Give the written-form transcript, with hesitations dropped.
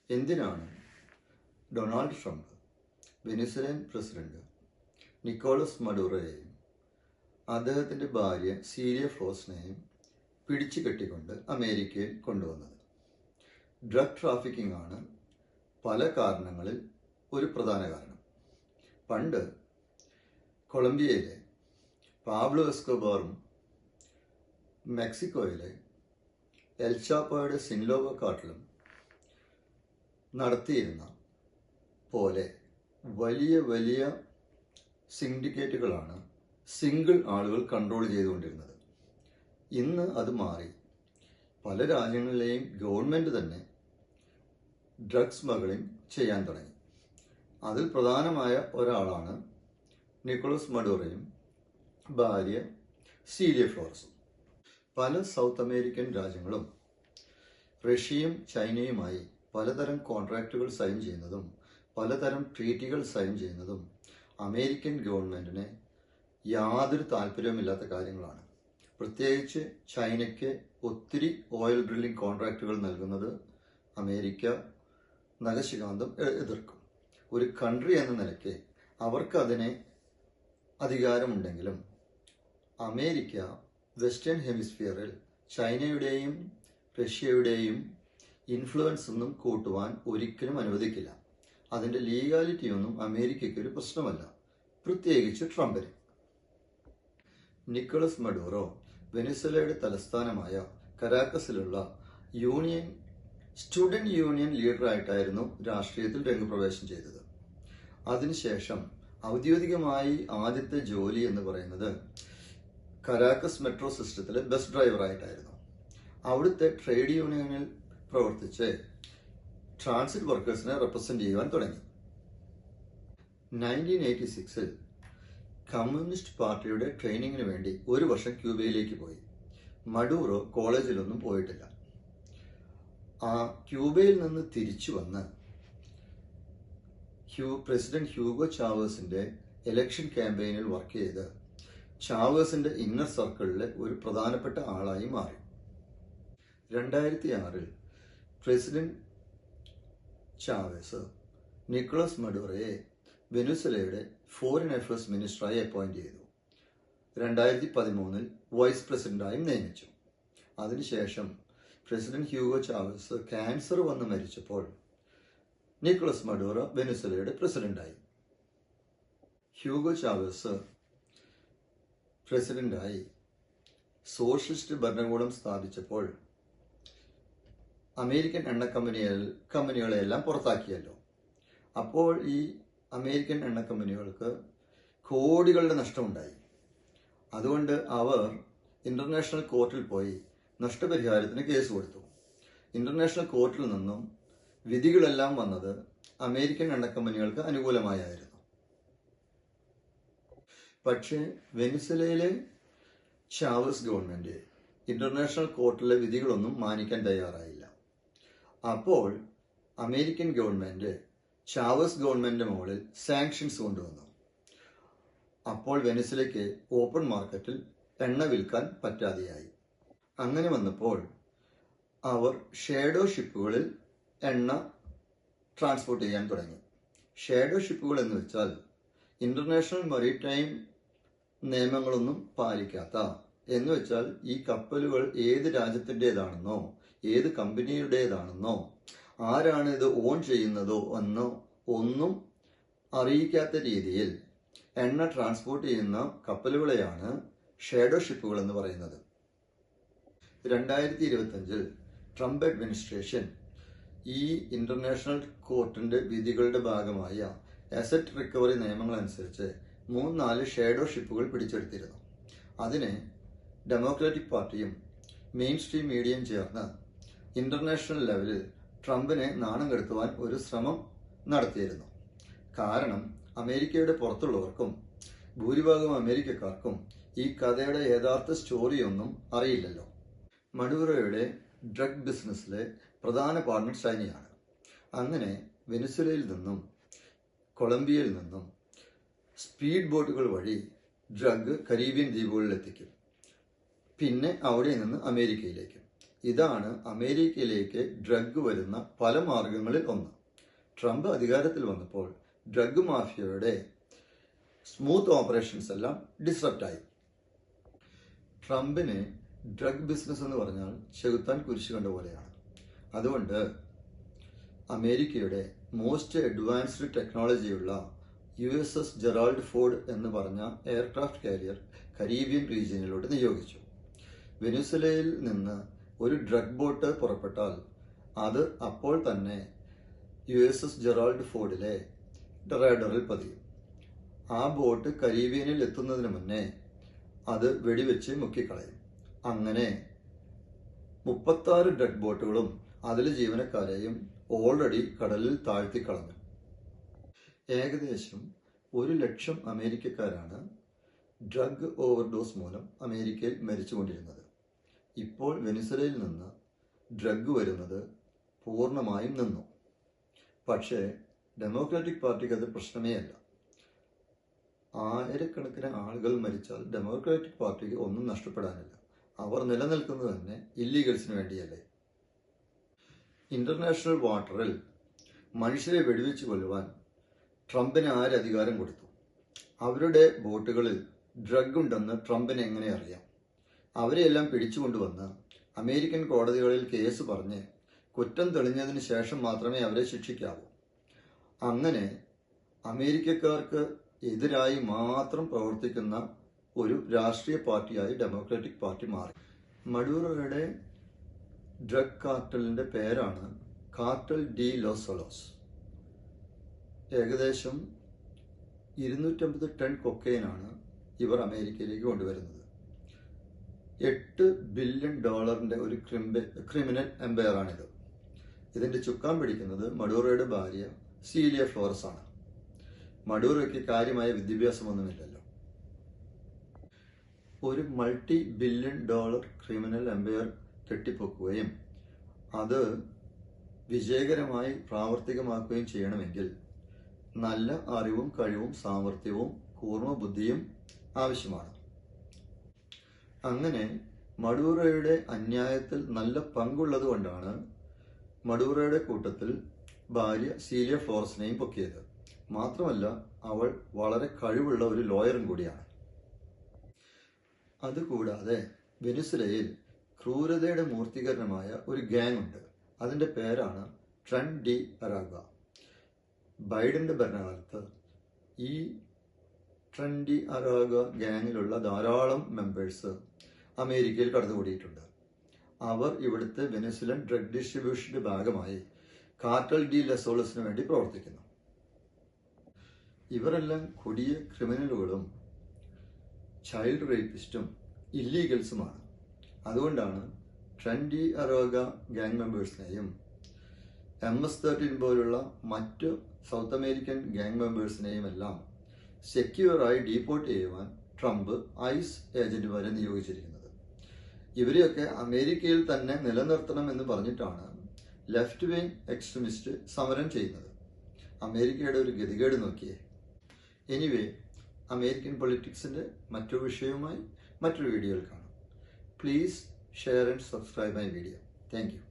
എന്തിനാണ് Donald Trump Venezuelan president Nicolas മഡുറോയെയും അദ്ദേഹത്തിൻ്റെ ഭാര്യ സീലിയ ഫ്ലോസിനെയും പിടിച്ചു കെട്ടിക്കൊണ്ട് അമേരിക്കയിൽ കൊണ്ടുവന്നത്? ഡ്രഗ് ട്രാഫിക്കിംഗ് ആണ് പല കാരണങ്ങളിൽ ഒരു പ്രധാന കാരണം. പണ്ട് കൊളംബിയയിലെ പാബ്ലോ എസ്കോബാറും മെക്സിക്കോയിലെ എൽ ചാപ്പോയുടെ സിൻലോവ കാട്ടിലും നടത്തിയിരുന്ന പോലെ വലിയ വലിയ സിൻഡിക്കേറ്റുകളാണ് സിംഗിൾ ആളുകൾ കൺട്രോൾ ചെയ്തുകൊണ്ടിരുന്നത്. ഇന്ന് അത് മാറി. പല രാജ്യങ്ങളിലെയും ഗവൺമെൻറ് തന്നെ ഡ്രഗ് സ്മഗ്ലിംഗ് ചെയ്യാൻ തുടങ്ങി. അതിൽ പ്രധാനമായ ഒരാളാണ് നിക്കോളസ് മഡുറോയും ഭാര്യ സീലിയ ഫ്ലോറസും. പല സൗത്ത് അമേരിക്കൻ രാജ്യങ്ങളും റഷ്യയും ചൈനയുമായി പലതരം കോൺട്രാക്റ്റുകൾ സൈൻ ചെയ്യുന്നതും പലതരം ട്രീറ്റികൾ സൈൻ ചെയ്യുന്നതും അമേരിക്കൻ ഗവൺമെൻറ്റിന് യാതൊരു താല്പര്യവുമില്ലാത്ത കാര്യങ്ങളാണ്. പ്രത്യേകിച്ച് ചൈനയ്ക്ക് ഒത്തിരി ഓയിൽ ഡ്രില്ലിംഗ് കോൺട്രാക്റ്റുകൾ നൽകുന്നത് അമേരിക്ക നഖശികാന്തം എതിർക്കും. ഒരു കൺട്രി എന്ന നിലയ്ക്ക് അവർക്ക് അതിന് അധികാരമുണ്ടെങ്കിലും അമേരിക്ക വെസ്റ്റേൺ ഹെമിസ്ഫിയറിൽ ചൈനയുടെയും റഷ്യയുടെയും ഇൻഫ്ലുവൻസ് ഒന്നും കൂട്ടുവാൻ ഒരിക്കലും അനുവദിക്കില്ല. അതിൻ്റെ ലീഗാലിറ്റിയൊന്നും അമേരിക്കയ്ക്ക് ഒരു പ്രശ്നമല്ല, പ്രത്യേകിച്ച് ട്രംപിന്. നിക്കോളസ് മഡുറോ വെനിസ്വേലയുടെ തലസ്ഥാനമായ കരാക്കസിലുള്ള സ്റ്റുഡന്റ് യൂണിയൻ ലീഡറായിട്ടായിരുന്നു രാഷ്ട്രീയത്തിൽ രംഗപ്രവേശം ചെയ്തത്. അതിനുശേഷം ഔദ്യോഗികമായി ആദ്യത്തെ ജോലി എന്ന് പറയുന്നത് കരാക്കസ് മെട്രോ സിസ്റ്റത്തിലെ ബസ് ഡ്രൈവറായിട്ടായിരുന്നു. അവിടുത്തെ ട്രേഡ് യൂണിയനിൽ പ്രവർത്തിച്ച് ട്രാൻസിറ്റ് വർക്കേഴ്സിനെ റെപ്രസെന്റ് ചെയ്യുവാൻ തുടങ്ങി. 1986 കമ്മ്യൂണിസ്റ്റ് പാർട്ടിയുടെ ട്രെയിനിങ്ങിന് വേണ്ടി ഒരു വർഷം ക്യൂബയിലേക്ക് പോയി. മഡുറോ കോളേജിലൊന്നും പോയിട്ടില്ല. ആ ക്യൂബയിൽ നിന്ന് തിരിച്ചു വന്ന് പ്രസിഡന്റ് ഹ്യൂഗോ ചാവേസിന്റെ ഇലക്ഷൻ ക്യാമ്പയിനിൽ വർക്ക് ചെയ്ത് ചാവേസിന്റെ ഇന്നർ സർക്കിളിലെ ഒരു പ്രധാനപ്പെട്ട ആളായി മാറി. 2006 പ്രസിഡന്റ് ചാവേസ് നിക്കോളസ് മഡുറോയെ വെനിസ്വേലയുടെ ഫോറിൻ അഫയേഴ്സ് മിനിസ്റ്ററായി അപ്പോയിന്റ് ചെയ്തു. 2013 വൈസ് പ്രസിഡന്റായും നിയമിച്ചു. അതിനുശേഷം പ്രസിഡന്റ് ഹ്യൂഗോ ചാവേസ് ക്യാൻസർ വന്ന് മരിച്ചപ്പോൾ നിക്കോളസ് മഡുറോ വെനിസ്വേലയുടെ പ്രസിഡന്റായി. ഹ്യൂഗോ ചാവേസ് പ്രസിഡന്റായി സോഷ്യലിസ്റ്റ് ഭരണകൂടം സ്ഥാപിച്ചപ്പോൾ അമേരിക്കൻ എണ്ണ കമ്പനികളെല്ലാം പുറത്താക്കിയല്ലോ. അപ്പോൾ ഈ അമേരിക്കൻ എണ്ണ കമ്പനികൾക്ക് കോടികളുടെ നഷ്ടമുണ്ടായി. അതുകൊണ്ട് അവർ ഇന്റർനാഷണൽ കോർട്ടിൽ പോയി നഷ്ടപരിഹാരത്തിന് കേസ് കൊടുത്തു. ഇന്റർനാഷണൽ കോർട്ടിൽ നിന്നും വിധികളെല്ലാം വന്നത് അമേരിക്കൻ എണ്ണ കമ്പനികൾക്ക് അനുകൂലമായിരുന്നു. പക്ഷേ വെനിസ്വേലയിലെ ചാവേസ് ഗവൺമെന്റ് ഇന്റർനാഷണൽ കോർട്ടിലെ വിധികളൊന്നും മാനിക്കാൻ തയ്യാറായില്ല. അപ്പോൾ അമേരിക്കൻ ഗവൺമെന്റ് ചാവേസ് ഗവൺമെന്റിന്റെ മുകളിൽ സാങ്ഷൻസ് കൊണ്ടുവന്നു. അപ്പോൾ വെനിസ്വേലയ്ക്ക് ഓപ്പൺ മാർക്കറ്റിൽ എണ്ണ വിൽക്കാൻ പറ്റാതെയായി. അങ്ങനെ വന്നപ്പോൾ അവർ ഷേഡോ ഷിപ്പുകളിൽ എണ്ണ ട്രാൻസ്പോർട്ട് ചെയ്യാൻ തുടങ്ങി. ഷേഡോ ഷിപ്പുകൾ എന്ന് വെച്ചാൽ ഇന്റർനാഷണൽ മറീടൈം നിയമങ്ങളൊന്നും പാലിക്കാത്ത, എന്ന് വെച്ചാൽ ഈ കപ്പലുകൾ ഏത് രാജ്യത്തിൻ്റെതാണെന്നോ ഏത് കമ്പനിയുടേതാണെന്നോ ആരാണ് ഇത് ഓൺ ചെയ്യുന്നതോ എന്നോ ഒന്നും അറിയിക്കാത്ത രീതിയിൽ എണ്ണ ട്രാൻസ്പോർട്ട് ചെയ്യുന്ന കപ്പലുകളെയാണ് ഷേഡോ ഷിപ്പുകൾ എന്ന് പറയുന്നത്. 2025 ട്രംപ് അഡ്മിനിസ്ട്രേഷൻ ഈ ഇന്റർനാഷണൽ കോർട്ടിന്റെ വിധികളുടെ ഭാഗമായ അസറ്റ് റിക്കവറി നിയമങ്ങൾ അനുസരിച്ച് 3-4 ഷേഡോ ഷിപ്പുകൾ പിടിച്ചെടുത്തിരുന്നു. അതിനെ ഡെമോക്രാറ്റിക് പാർട്ടിയും മെയിൻ സ്ട്രീം മീഡിയയും ചേർന്ന് ഇന്റർനാഷണൽ ലെവലിൽ ട്രംപിനെ നാണം കെടുത്തുവാൻ ഒരു ശ്രമം നടത്തിയിരുന്നു. കാരണം അമേരിക്കയുടെ പുറത്തുള്ളവർക്കും ഭൂരിഭാഗം അമേരിക്കക്കാർക്കും ഈ കഥയുടെ യഥാർത്ഥ സ്റ്റോറിയൊന്നും അറിയില്ലല്ലോ. മഡുറോയുടെ ഡ്രഗ് ബിസിനസ്സിലെ പ്രധാന പാർട്ണർ ചൈനയാണ്. അങ്ങനെ വെനിസ്വേലയിൽ നിന്നും കൊളംബിയയിൽ നിന്നും സ്പീഡ് ബോട്ടുകൾ വഴി ഡ്രഗ് കരീബിയൻ ദ്വീപുകളിൽ എത്തിക്കും. പിന്നെ അവിടെ നിന്ന് അമേരിക്കയിലേക്കും. ഇതാണ് അമേരിക്കയിലേക്ക് ഡ്രഗ് വരുന്ന പല മാർഗങ്ങളിൽ ഒന്ന്. ട്രംപ് അധികാരത്തിൽ വന്നപ്പോൾ ഡ്രഗ് മാഫിയയുടെ സ്മൂത്ത് ഓപ്പറേഷൻസ് എല്ലാം ഡിസ്റപ്റ്റായി. ട്രംപിന് ഡ്രഗ് ബിസിനസ് എന്ന് പറഞ്ഞാൽ ചെകുത്താൻ കുരിശ് കണ്ട പോലെയാണ്. അതുകൊണ്ട് അമേരിക്കയുടെ മോസ്റ്റ് അഡ്വാൻസ്ഡ് ടെക്നോളജിയുള്ള USS ജെറാൾഡ് ഫോർഡ് എന്ന് പറഞ്ഞ എയർക്രാഫ്റ്റ് കാരിയർ കരീബിയൻ റീജിയനിലോട്ട് നിയോഗിച്ചു. വെനിസുലയിൽ നിന്ന് ഒരു ഡ്രഗ് ബോട്ട് പുറപ്പെട്ടാൽ അത് അപ്പോൾ തന്നെ USS ജെറാൾഡ് ഫോർഡിലെ റഡാറിൽ പതിയും. ആ ബോട്ട് കരീബിയനിൽ എത്തുന്നതിന് മുന്നേ അത് വെടിവെച്ച് മുക്കിക്കളയും. അങ്ങനെ 36 ഡ്രഗ് ബോട്ടുകളും അതിലെ ജീവനക്കാരെയും ഓൾറെഡി കടലിൽ താഴ്ത്തിക്കളഞ്ഞു. ഏകദേശം 100,000 അമേരിക്കക്കാരാണ് ഡ്രഗ് ഓവർഡോസ് മൂലം അമേരിക്കയിൽ മരിച്ചുകൊണ്ടിരുന്നത്. ഇപ്പോൾ വെനിസുലയിൽ നിന്ന് ഡ്രഗ് വരുന്നത് പൂർണ്ണമായും നിന്നു. പക്ഷേ ഡെമോക്രാറ്റിക് പാർട്ടിക്ക് അത് പ്രശ്നമേ അല്ല. ആയിരക്കണക്കിന് ആളുകൾ മരിച്ചാൽ ഡെമോക്രാറ്റിക് പാർട്ടിക്ക് ഒന്നും നഷ്ടപ്പെടാനില്ല. അവർ നിലനിൽക്കുന്നത് തന്നെ ഇല്ലീഗൽസിന് വേണ്ടിയല്ലേ. ഇന്റർനാഷണൽ വാട്ടറിൽ മനുഷ്യരെ വെടിവെച്ച് കൊല്ലുവാൻ ട്രംപിന് ആര് അധികാരം കൊടുത്തു? അവരുടെ ബോട്ടുകളിൽ ഡ്രഗ് ഉണ്ടെന്ന് ട്രംപിന് എങ്ങനെ അറിയാം? അവരെയെല്ലാം പിടിച്ചുകൊണ്ടുവന്ന് അമേരിക്കൻ കോടതികളിൽ കേസ് പറഞ്ഞ് കുറ്റം തെളിഞ്ഞതിന് ശേഷം മാത്രമേ അവരെ ശിക്ഷിക്കാവൂ. അങ്ങനെ അമേരിക്കക്കാർക്ക് എതിരായി മാത്രം പ്രവർത്തിക്കുന്ന ഒരു രാഷ്ട്രീയ പാർട്ടിയായി ഡെമോക്രാറ്റിക് പാർട്ടി മാറി. മഡൂറോയുടെ ഡ്രഗ് കാർട്ടലിന്റെ പേരാണ് കാർട്ടൽ ഡി ലോസ് സോളോസ്. ഏകദേശം 250 ടൺ കൊക്കൈനാണ് ഇവർ അമേരിക്കയിലേക്ക് കൊണ്ടുവരുന്നത്. $8 ബില്യൺ ഒരു ക്രിമിനൽ എംപയറാണിത്. ഇതിന്റെ ചുക്കാൻ പിടിക്കുന്നത് മഡൂറോയുടെ ഭാര്യ സീലിയ ഫ്ലോറസ് ആണ്. മഡൂറോയ്ക്ക് കാര്യമായ വിദ്യാഭ്യാസമൊന്നുമില്ലല്ലോ. ഒരു multi billion dollar criminal empire കെട്ടിപ്പൊക്കുകയും അത് വിജയകരമായി പ്രാവർത്തികമാക്കുകയും ചെയ്യണമെങ്കിൽ നല്ല അറിവും കഴിവും സാമർഥ്യവും കൂർമ്മ ബുദ്ധിയും ആവശ്യമാണ്. അങ്ങനെ മഡൂറോയുടെ അന്യായത്തിൽ നല്ല പങ്കുള്ളത് കൊണ്ടാണ് മഡൂറോയുടെ കൂട്ടത്തിൽ ഭാര്യ സീലിയ ഫ്ലോറസിനെയും പൊക്കിയത്. മാത്രമല്ല, അവൾ വളരെ കഴിവുള്ള ഒരു ലോയറും കൂടിയാണ്. അതുകൂടാതെ വെനിസുലയിൽ ക്രൂരതയുടെ മൂർത്തീകരണമായ ഒരു ഗ്യാങ് ഉണ്ട്. അതിന്റെ പേരാണ് ട്രെൻ ഡി അരാഗ. ബൈഡന്റെ ഭരണകാലത്ത് ഈ ട്രെൻ ഡി അരാഗ ഗ്യാങ്ങിലുള്ള ധാരാളം മെമ്പേഴ്സ് അമേരിക്കയിൽ കടന്നുകൂടിയിട്ടുണ്ട്. അവർ ഇവിടുത്തെ വെനിസുലൻ ഡ്രഗ് ഡിസ്ട്രിബ്യൂഷന്റെ ഭാഗമായി കാർട്ടൽ ഡി ലസോളസിന് വേണ്ടി പ്രവർത്തിക്കുന്നു. ഇവരെല്ലാം കൊടിയ ക്രിമിനലുകളും ചൈൽഡ് റേപ്പിസ്റ്റും ഇല്ലീഗൽസുമാണ്. അതുകൊണ്ടാണ് ട്രെൻ ഡി അരാഗ ഗ്യാങ് മെമ്പേഴ്സിനെയും MS-13 പോലുള്ള മറ്റ് സൗത്ത് അമേരിക്കൻ ഗ്യാങ് മെമ്പേഴ്സിനെയും എല്ലാം സെക്യൂറായി ഡീപ്പോർട്ട് ചെയ്യുവാൻ ട്രംപ് ഐസ് ഏജന്റുമാരെ നിയോഗിച്ചിരിക്കുന്നത്. ഇവരെയൊക്കെ അമേരിക്കയിൽ തന്നെ നിലനിർത്തണം എന്ന് പറഞ്ഞിട്ടാണ് ലെഫ്റ്റ് വിങ് എക്സ്ട്രീമിസ്റ്റ് സമരം ചെയ്യുന്നത്. അമേരിക്കയുടെ ഒരു ഗതികേട് നോക്കിയേ. എനിവേ, അമേരിക്കൻ പൊളിറ്റിക്സിന്റെ മറ്റൊരു വിഷയവുമായി മറ്റൊരു വീഡിയോയിൽ കാണാം. Please share and subscribe my video. Thank you.